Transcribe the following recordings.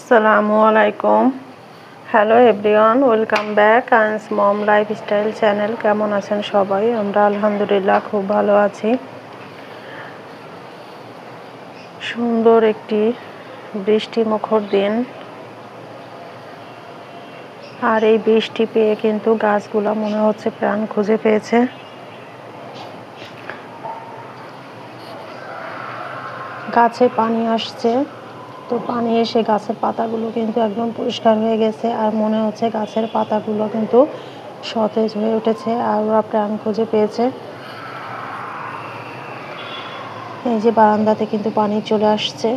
আসসালামু আলাইকুম। Hello everyone, welcome back আইন্স মম লাইফস্টাইল চ্যানেল। কেমন আছেন সবাই? আমরা আলহামদুলিল্লাহ খুব ভালো আছি। সুন্দর একটি বৃষ্টি মুখর দিন, আর এই বৃষ্টি পেয়ে কিন্তু গাছগুলো মনে হচ্ছে প্রাণ খুঁজে পেয়েছে। গাছে পানি আসছে, তো পানি এসে গাছের পাতাগুলো কিন্তু একদম পরিষ্কার হয়ে গেছে, আর মনে হচ্ছে গাছের পাতাগুলো কিন্তু সতেজ হয়ে উঠেছে আর ওরা প্রাণ খুঁজে পেয়েছে। এই যে বারান্দাতে কিন্তু পানি চলে আসছে।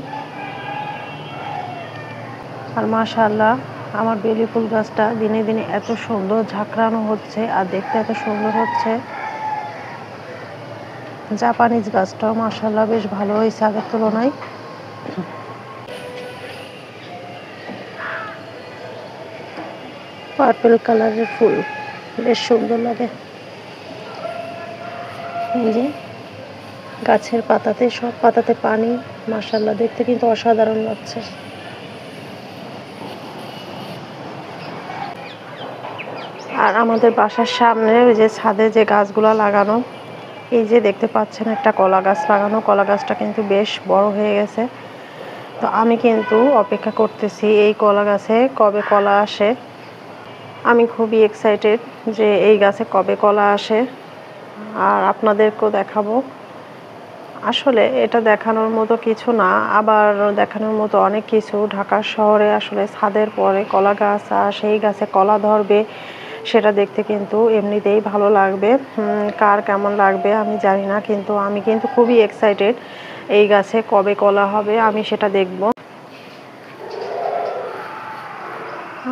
আর মাশাআল্লাহ, আমার বেলি ফুল গাছটা দিনে দিনে এত সুন্দর ঝাঁকড়ানো হচ্ছে আর দেখতে এত সুন্দর হচ্ছে। জাপানিজ গাছটাও মাশাআল্লাহ বেশ ভালো হয়েছে আগের তুলনায়। পার্পল কালারের ফুল বেশ সুন্দর লাগে। এই যে গাছের পাতাতে, সব পাতাতে পানি, মাশাআল্লাহ দেখতে কিন্তু অসাধারণ লাগছে। আর আমাদের বাসার সামনে ওই যে ছাদে যে গাছগুলো লাগানো, এই যে দেখতে পাচ্ছেন একটা কলা গাছ লাগানো। কলা গাছটা কিন্তু বেশ বড় হয়ে গেছে। তো আমি কিন্তু অপেক্ষা করতেছি এই কলা গাছে কবে কলা আসে। আমি খুবই এক্সাইটেড যে এই গাছে কবে কলা আসে আর আপনাদেরকেও দেখাবো। আসলে এটা দেখানোর মতো কিছু না, আবার দেখানোর মতো অনেক কিছু। ঢাকা শহরে আসলে ছাদের পরে কলা গাছ আর সেই গাছে কলা ধরবে, সেটা দেখতে কিন্তু এমনিতেই ভালো লাগবে। কার কেমন লাগবে আমি জানি না, কিন্তু আমি কিন্তু খুবই এক্সাইটেড এই গাছে কবে কলা হবে আমি সেটা দেখব।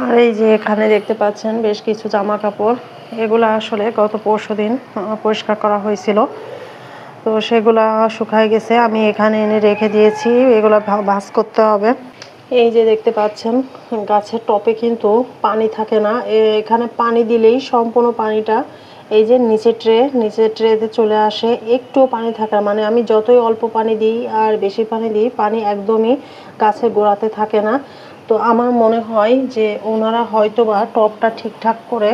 আর এই যে এখানে দেখতে পাচ্ছেন বেশ কিছু জামা কাপড়, এগুলো আসলে গত পরশুদিন পরিষ্কার করা হয়েছিল, তো সেগুলা শুকায় গেছে। আমি এখানে এনে রেখে দিয়েছি, এগুলো ভাঁজ করতে হবে। এই যে দেখতে পাচ্ছেন গাছের টপে কিন্তু পানি থাকে না, এখানে পানি দিলেই সম্পূর্ণ পানিটা এই যে নিচের ট্রেতে চলে আসে। একটু পানি থাকে না, মানে আমি যতই অল্প পানি দিই আর বেশি পানি দিই, পানি একদমই গাছের গোড়াতে থাকে না। তো আমার মনে হয় যে ওনারা হয়তোবা টবটা ঠিকঠাক করে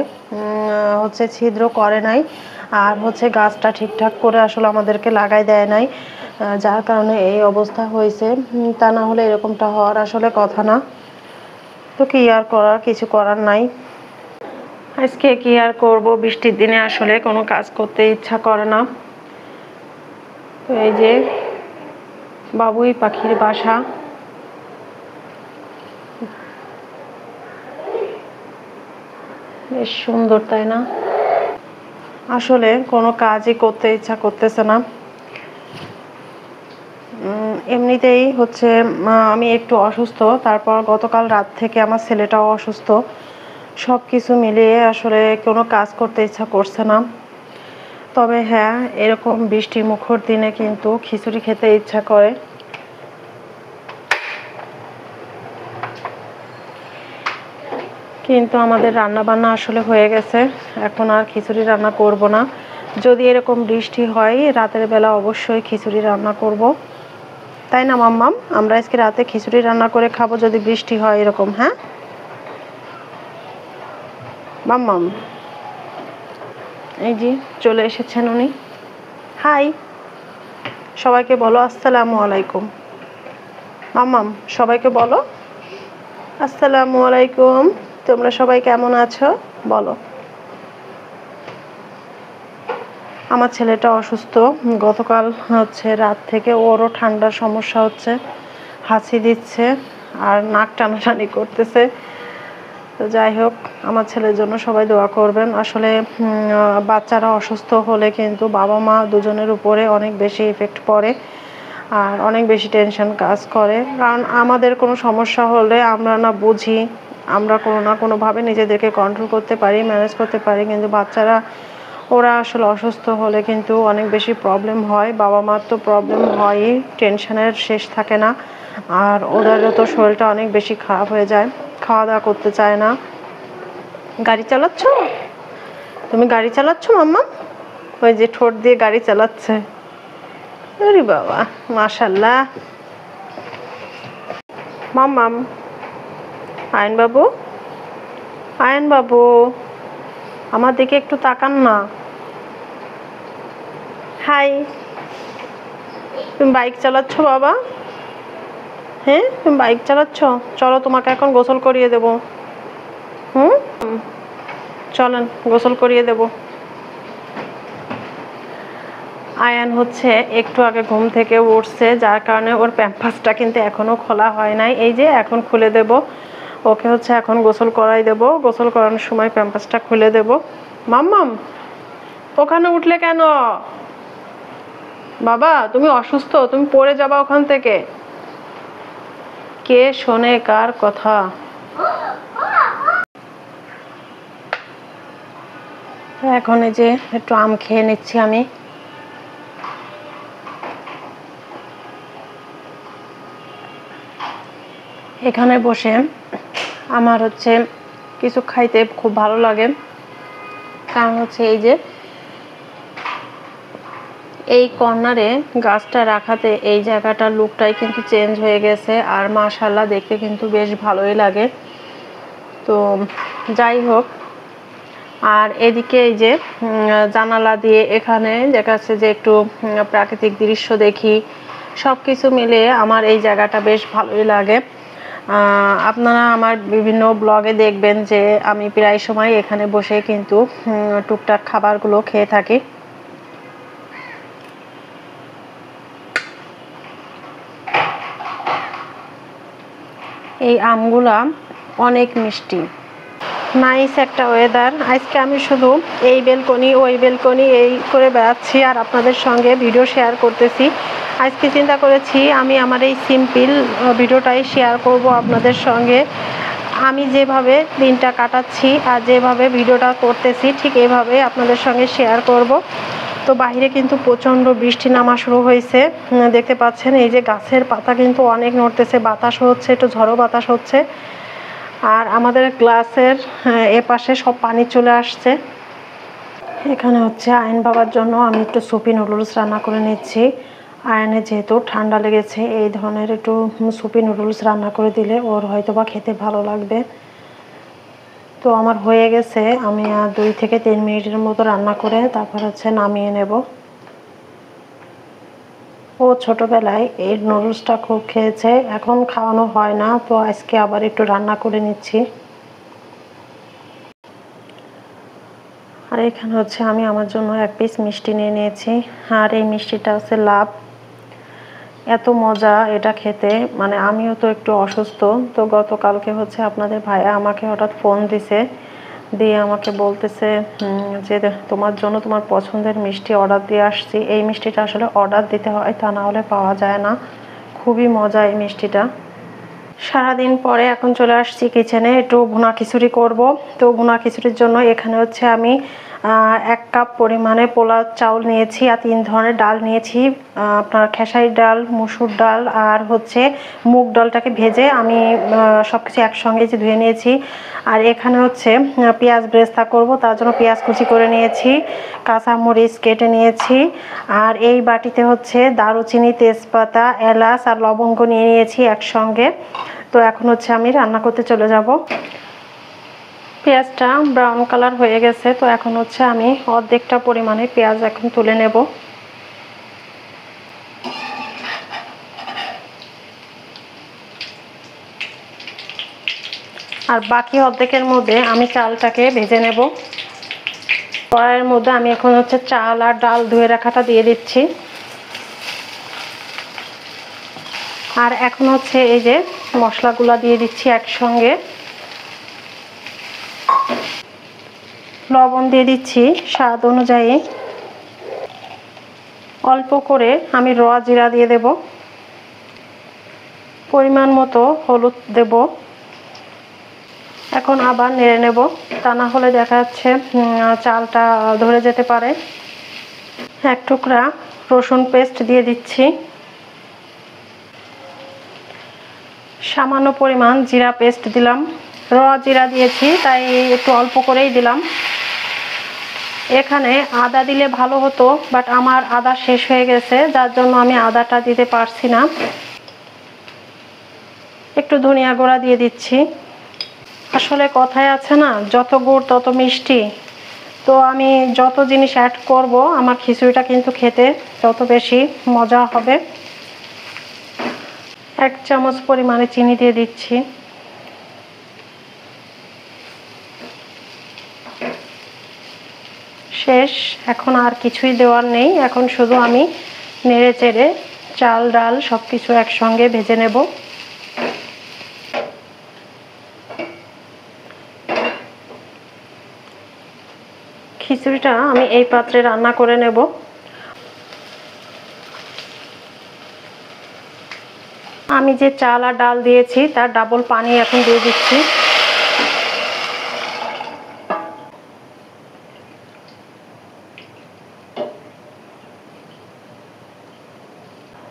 হচ্ছে ছিদ্র করে নাই, আর হচ্ছে গাছটা ঠিকঠাক করে আসলে আমাদেরকে লাগাই দেয় নাই, যার কারণে এই অবস্থা হয়েছে। তা না হলে এরকমটা হওয়ার আসলে কথা না। তো কি আর করার, কিছু করার নাই। আজকে কি আর করব, বৃষ্টির দিনে আসলে কোনো কাজ করতে ইচ্ছা করে না। তো এই যে বাবুই পাখির বাসা, বেশ সুন্দর তাই না? আসলে কোনো কাজই করতে ইচ্ছা করতেছে না। এমনিতেই হচ্ছে আমি একটু অসুস্থ, তারপর গতকাল রাত থেকে আমার ছেলেটাও অসুস্থ। সব কিছু মিলিয়ে আসলে কোনো কাজ করতে ইচ্ছা করছে না। তবে হ্যাঁ, এরকম বৃষ্টি মুখর দিনে কিন্তু খিচুড়ি খেতে ইচ্ছা করে। কিন্তু আমাদের রান্না বান্না আসলে হয়ে গেছে, এখন আর খিচুড়ি রান্না করব না। যদি এরকম বৃষ্টি হয় রাতের বেলা অবশ্যই খিচুড়ি রান্না করব, তাই না মাম্মাম? আমরা আজকে রাতে খিচুড়ি রান্না করে খাবো যদি বৃষ্টি হয় এরকম। হ্যাঁ মাম্মাম, এই যে চলে এসেছেন উনি। হাই, সবাইকে বলো আসসালামু আলাইকুম। মাম্মাম, সবাইকে বলো আসসালামু আলাইকুম। তোমরা সবাই কেমন আছো বলো। আমার ছেলেটা অসুস্থ, গতকাল হচ্ছে রাত থেকে ওরও ঠান্ডার সমস্যা হচ্ছে, হাঁচি দিচ্ছে আর নাক টানাটানি করতেছে। তো যাই হোক, আমার ছেলের জন্য সবাই দোয়া করবেন। আসলে বাচ্চারা অসুস্থ হলে কিন্তু বাবা মা দুজনের উপরে অনেক বেশি ইফেক্ট পড়ে আর অনেক বেশি টেনশন কাজ করে। কারণ আমাদের কোনো সমস্যা হলে আমরা না বুঝি, আমরা কোনো না কোনোভাবে নিজেদেরকে কন্ট্রোল করতে পারি, ম্যানেজ করতে পারি, কিন্তু বাচ্চারা ওরা আসলে অসুস্থ হলে কিন্তু অনেক বেশি প্রবলেম হয়। বাবা মার তো প্রবলেম হয়ই, টেনশনের শেষ থাকে না, আর ওদেরও তো শরীরটা অনেক বেশি খারাপ হয়ে যায়, খাওয়া দাওয়া করতে চায় না। গাড়ি চালাচ্ছ তুমি? গাড়ি চালাচ্ছ মাম্মা? ওই যে ঠোঁট দিয়ে গাড়ি চালাচ্ছে। আরে বাবা, মাশাআল্লাহ। মাম্মাম, আয়ন বাবু, আয়ন বাবু, আমার দিকে একটু তাকান না। হাই, তুমি বাইক চালাচ্ছ বাবা? হ্যাঁ, তুমি বাইক চালাচ্ছ? চলো তোমাকে এখন গোসল করিয়ে দেবো। চলেন গোসল করিয়ে দেব। আয়ান হচ্ছে একটু আগে ঘুম থেকে উঠছে, যার কারণে ওর প্যাম্পাসটা কিন্তু এখনো খোলা হয় নাই। এই যে এখন খুলে দেব ওকে, হচ্ছে এখন গোসল করাই দেব। গোসল করানোর সময় প্যাম্পাসটা খুলে দেব। মাম্মাম, ওখানে উঠলে কেন? বাবা তুমি অসুস্থ, তুমি পড়ে যাবা ওখান থেকে। কে শোনে কার কথা? এখন এই যে একটু আম খেয়ে নিচ্ছি আমি। এখানে বসে আমার হচ্ছে কিছু খাইতে খুব ভালো লাগে, কারণ হচ্ছে এই যে এই কর্নারে গাছটা রাখাতে এই জায়গাটার লুকটাই কিন্তু চেঞ্জ হয়ে গেছে, আর মাশাআল্লাহ দেখতে কিন্তু বেশ ভালোই লাগে। তো যাই হোক, আর এদিকে এই যে জানালা দিয়ে এখানে দেখা যাচ্ছে যে একটু প্রাকৃতিক দৃশ্য দেখি, সব কিছু মিলে আমার এই জায়গাটা বেশ ভালোই লাগে। আপনারা আমার বিভিন্ন ব্লগে দেখবেন যে আমি প্রায় সময় এখানে বসে কিন্তু টুকটাক খাবারগুলো খেয়ে থাকি। এই আমগুলা অনেক মিষ্টি, নাইস একটা ওয়েদার। আজকে আমি শুধু এই বেলকনি ওই বেলকনি এই করে বেড়াচ্ছি আর আপনাদের সঙ্গে ভিডিও শেয়ার করতেছি। আজকে চিন্তা করেছি আমি আমার এই সিম্পল ভিডিওটাই শেয়ার করব আপনাদের সঙ্গে। আমি যেভাবে দিনটা কাটাচ্ছি আর যেভাবে ভিডিওটা করতেছি ঠিক এইভাবে আপনাদের সঙ্গে শেয়ার করব। তো বাইরে কিন্তু প্রচণ্ড বৃষ্টি নামা শুরু হয়েছে, দেখতে পাচ্ছেন এই যে গাছের পাতা কিন্তু অনেক নড়তেছে, বাতাস হচ্ছে, একটু ঝড়ো বাতাস হচ্ছে। আর আমাদের গ্লাসের এপাশে সব পানি চলে আসছে। এখানে হচ্ছে আয়ন বাবার জন্য আমি একটু সুপি নুডলস রান্না করে নিচ্ছি। আয়নের যেহেতু ঠান্ডা লেগেছে, এই ধরনের একটু সুপি নুডলস রান্না করে দিলে ওর হয়তো বা খেতে ভালো লাগবে। তো আমার হয়ে গেছে, আমি 2 থেকে 3 মিনিটের মতো রান্না করে তারপর হচ্ছে নামিয়ে নেব। ও ছোটবেলায় এই নুডলসটা খুব খেয়েছে, এখন খাওয়ানো হয় না, তো আজকে আবার একটু রান্না করে নিচ্ছি। আর এখানে হচ্ছে আমি আমার জন্য 1 পিস মিষ্টি নিয়ে নিয়েছি, আর এই মিষ্টিটা হচ্ছে লাভ। এত মজা এটা খেতে, মানে আমিও তো একটু অসুস্থ, তো গতকালকে হচ্ছে আপনাদের ভাইয়া আমাকে হঠাৎ ফোন দিছে, দিয়ে আমাকে বলতেছে যে তোমার জন্য তোমার পছন্দের মিষ্টি অর্ডার দিয়ে আসছি। এই মিষ্টিটা আসলে অর্ডার দিতে হয়, তা না হলে পাওয়া যায় না। খুবই মজা এই মিষ্টিটা। সারাদিন পরে এখন চলে আসছি কিচেনে, একটু ভুনা খিচুড়ি করব। তো ভুনা খিচুড়ির জন্য এখানে হচ্ছে আমি 1 কাপ পরিমাণে পোলাও চাউল নিয়েছি আর 3 ধরনের ডাল নিয়েছি। আপনার খেসারি ডাল, মসুর ডাল আর হচ্ছে মুগ ডালটাকে ভেজে আমি সব কিছু একসঙ্গে যে ধুয়ে নিয়েছি। আর এখানে হচ্ছে পেঁয়াজ বেরেস্তা করব, তার জন্য পেঁয়াজ কুচি করে নিয়েছি, কাঁচামরিচ কেটে নিয়েছি। আর এই বাটিতে হচ্ছে দারুচিনি, তেজপাতা, এলাচ আর লবঙ্গ নিয়ে নিয়েছি একসঙ্গে। তো এখন হচ্ছে আমি রান্না করতে চলে যাব। পেঁয়াজটা ব্রাউন কালার হয়ে গেছে, তো এখন হচ্ছে আমি অর্ধেকটা পরিমাণে পেঁয়াজ এখন তুলে নেব। আর বাকি অর্ধেকের মধ্যে আমি চালটাকে ভেজে নেব। কড়াইয়ের মধ্যে আমি এখন হচ্ছে চাল আর ডাল ধুয়ে রাখাটা দিয়ে দিচ্ছি। আর এখন হচ্ছে এই যে মশলাগুলো দিয়ে দিচ্ছি একসঙ্গে। লবণ দিয়ে দিচ্ছি স্বাদ অনুযায়ী, অল্প করে আমি র জিরা দিয়ে দেব, পরিমাণ মতো হলুদ দেব। এখন আবার নেড়ে নেব, তা না হলে দেখা যাচ্ছে চালটা ধরে যেতে পারে। 1 টুকরা রসুন পেস্ট দিয়ে দিচ্ছি, সামান্য পরিমাণ জিরা পেস্ট দিলাম। র জিরা দিয়েছি তাই একটু অল্প করেই দিলাম। এখানে আদা দিলে ভালো হতো, বাট আমার আদা শেষ হয়ে গেছে, যার জন্য আমি আদাটা দিতে পারছি না। একটু ধনিয়া গুঁড়া দিয়ে দিচ্ছি। আসলে কথায় আছে না, যত গুড় তত মিষ্টি। তো আমি যত জিনিস অ্যাড করব আমার খিচুড়িটা কিন্তু খেতে তত বেশি মজা হবে। 1 চামচ পরিমাণে চিনি দিয়ে দিচ্ছি। শেষ, এখন আর কিছুই দেওয়ার নেই। এখন শুধু আমি নেড়ে চেড়ে চাল ডাল সব কিছু একসঙ্গে ভেজে নেব। খিচুড়িটা আমি এই পাত্রে রান্না করে নেব। আমি যে চাল আর ডাল দিয়েছি তার ডাবল পানি এখন দিয়ে দিচ্ছি।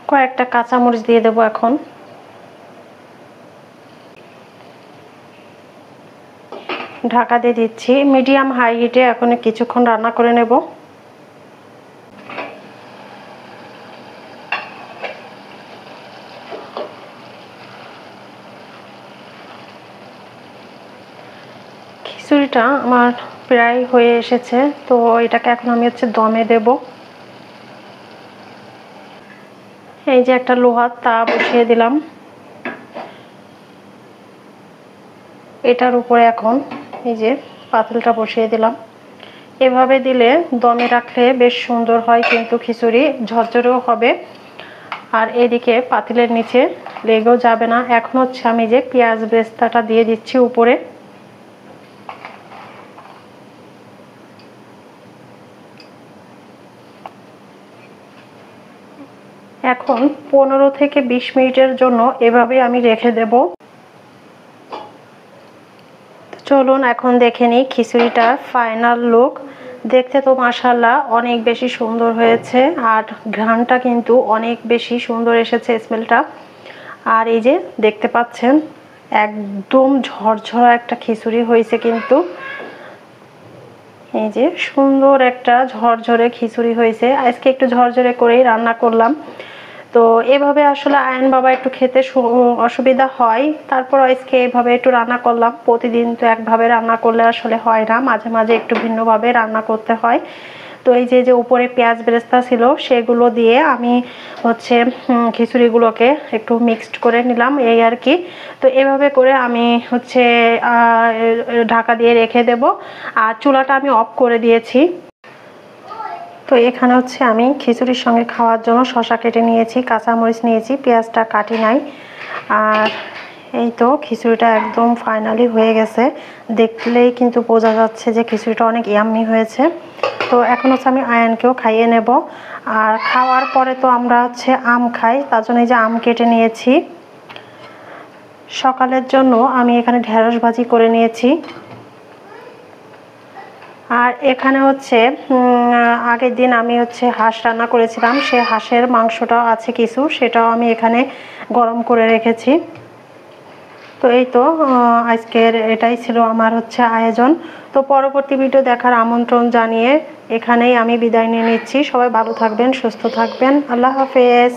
কয়েকটা কাঁচামরিচ দিয়ে দেবো এখন। ঢাকা দিয়ে দিচ্ছি। মিডিয়াম হাই হিটে এখন কিছুক্ষণ রান্না করে নেব। খিচুড়িটা আমার প্রায় হয়ে এসেছে, তো এটাকে এখন আমি দমে দেব। এই যে একটা লোহার তা বসিয়ে দিলাম, এটার উপরে এখন এই যে পাতিলটা বসিয়ে দিলাম। এভাবে দিলে দমে রাখলে বেশ সুন্দর হয়, কিন্তু খিচুড়ি ঝরঝরেও হবে আর এদিকে পাতিলের নিচে লেগেও যাবে না। এখন আমি যে পেঁয়াজ বেরেস্তাটা দিয়ে দিচ্ছি উপরে। এখন 15 থেকে 20 মিনিটের জন্য এভাবে আমি রেখে দেব। চলুন এখন দেখে নিই খিচুড়িটার ফাইনাল লুক। দেখতে তো মাশাআল্লাহ অনেক বেশি সুন্দর হয়েছে, আর ঘ্রাণটা কিন্তু অনেক বেশি সুন্দর এসেছে, স্মেলটা। আর এই যে দেখতে পাচ্ছেন একদম ঝরঝরা একটা খিচুড়ি হয়েছে, কিন্তু এই যে সুন্দর একটা ঝরঝরে খিচুড়ি হয়েছে। আজকে একটু ঝরঝরে করেই রান্না করলাম। তো এভাবে আসলে আয়ন বাবা একটু খেতে অসুবিধা হয়, তারপর আজকে এভাবে একটু রান্না করলাম। প্রতিদিন তো একভাবে রান্না করলে আসলে হয় না, মাঝে মাঝে একটু ভিন্নভাবে রান্না করতে হয়। তো এই যে উপরে পেঁয়াজ বেরেস্তা ছিল সেগুলো দিয়ে আমি খিচুড়িগুলোকে একটু মিক্সড করে নিলাম, এই আর কি। তো এভাবে করে আমি ঢাকা দিয়ে রেখে দেব, আর চুলাটা আমি অফ করে দিয়েছি। তো এখানে আমি খিচুড়ির সঙ্গে খাওয়ার জন্য শসা কেটে নিয়েছি, কাঁচামরিচ নিয়েছি, পেঁয়াজটা কাটি নাই। আর এই তো খিচুড়িটা একদম ফাইনালি হয়ে গেছে, দেখলেই কিন্তু বোঝা যাচ্ছে যে খিচুড়িটা অনেক ইয়াম্মি হয়েছে। তো এখন আমি আয়ানকেও খাইয়ে নেব। আর খাওয়ার পরে তো আমরা আম খাই, তার জন্য এই যে আম কেটে নিয়েছি। সকালের জন্য আমি এখানে ঢেঁড়স ভাজি করে নিয়েছি। আর এখানে আগের দিন আমি হাঁস রান্না করেছিলাম, সে হাঁসের মাংসটাও আছে কিছু, সেটাও আমি এখানে গরম করে রেখেছি। তো এই তো আজকের এটাই ছিল আমার আয়োজন। তো পরবর্তী ভিডিও দেখার আমন্ত্রণ জানিয়ে এখানেই আমি বিদায় নিয়ে নিচ্ছি। সবাই ভালো থাকবেন, সুস্থ থাকবেন। আল্লাহ হাফেজ।